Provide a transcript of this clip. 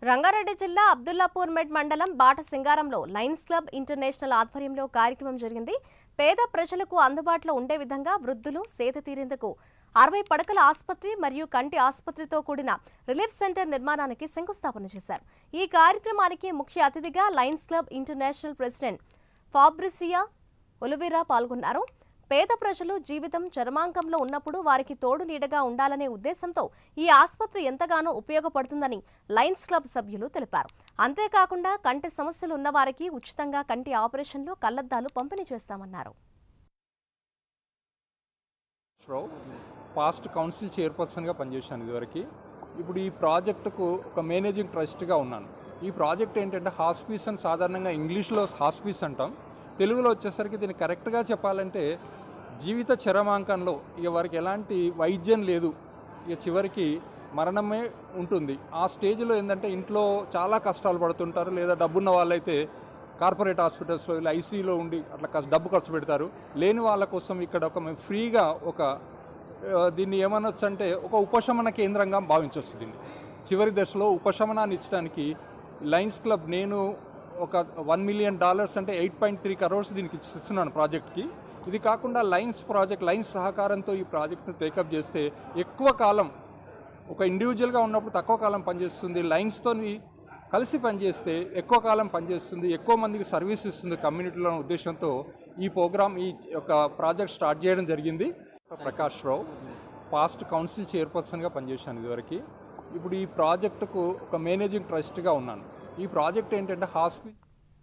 రంగారెడ్డి జిల్లా అబ్దుల్లాపూర్ మెడ్ మండలం బాట సింగారంలో లయన్స్ క్లబ్ ఇంటర్నేషనల్ ఆధ్వర్యంలో కార్యక్రమం జరిగింది. పేద ప్రజలకు అందుబాటులో ఉండే విధంగా వృద్ధులు సేద తీరేందుకు 60 పడకల ఆసుపత్రి మరియు కంటి ఆసుపత్రితో కూడిన రిలీఫ్ సెంటర్ నిర్మాణానికి శంకుస్థాపన చేశారు. ఈ కార్యక్రమానికి ముఖ్య అతిథిగా Lions club international president ఫాబ్రిసియా Oliveira పాల్గొన్నారు. పేద ప్రజలు జీవితం చరమాంకంలో ఉన్నప్పుడు వారికి తోడు నీడగా ఉండాలనే ఉద్దేశంతో ఈ ఆసుపత్రి ఎంతగానో ఉపయోగపడుతుందని లయన్స్ క్లబ్ సభ్యులు తెలిపారు. అంతేకాకుండా కంటి సమస్యలు ఉన్నవారికి ఉచితంగా కంటి ఆపరేషన్లు, కళ్లద్దాలు పంపిణీ చేస్తామన్నారు. పాస్ట్ కౌన్సిల్ చైర్పర్సన్గా పనిచేశాను ఇదివరకు. ఇప్పుడు ఈ ప్రాజెక్టుకు ఒక మేనేజింగ్ ట్రస్ట్గా ఉన్నాను. ఈ ప్రాజెక్ట్ ఏంటంటే హాస్పీస్ అని సాధారణంగా ఇంగ్లీష్లో హాస్పీస్ అంటాం, తెలుగులో వచ్చేసరికి దీన్ని కరెక్ట్గా చెప్పాలంటే జీవిత చరమాంకంలో ఇక వారికి ఎలాంటి వైద్యం లేదు, ఇక చివరికి మరణమే ఉంటుంది. ఆ స్టేజ్లో ఏంటంటే ఇంట్లో చాలా కష్టాలు పడుతుంటారు, లేదా డబ్బున్న వాళ్ళైతే కార్పొరేట్ హాస్పిటల్స్లో ఇలా ఐసీయూలో ఉండి అట్లా డబ్బు ఖర్చు పెడతారు. లేని వాళ్ళ కోసం ఇక్కడ మేము ఫ్రీగా దీన్ని ఏమనొచ్చు అంటే ఒక ఉపశమన కేంద్రంగా భావించవచ్చు. దీన్ని చివరి దశలో ఉపశమనాన్ని ఇచ్చడానికి లయన్స్ క్లబ్ నేను ఒక $1 million అంటే 8.3 crores దీనికి ఇస్తున్నాను ప్రాజెక్ట్కి. ఇది కాకుండా లయన్స్ సహకారంతో ఈ ప్రాజెక్ట్ను టేకప్ చేస్తే ఎక్కువ కాలం ఒక ఇండివిజువల్గా ఉన్నప్పుడు తక్కువ కాలం పనిచేస్తుంది, లయన్స్తో కలిసి పనిచేస్తే ఎక్కువ కాలం పనిచేస్తుంది, ఎక్కువ మందికి సర్వీస్ ఇస్తుంది కమ్యూనిటీలో ఉద్దేశంతో ఈ ప్రాజెక్ట్ స్టార్ట్ చేయడం జరిగింది. ప్రకాష్ రావు, పాస్ట్ కౌన్సిల్ చైర్పర్సన్గా పనిచేశాను ఇదివరకు. ఇప్పుడు ఈ ప్రాజెక్టుకు ఒక మేనేజింగ్ ట్రస్ట్గా ఉన్నాను. ఈ ప్రాజెక్ట్ ఏంటంటే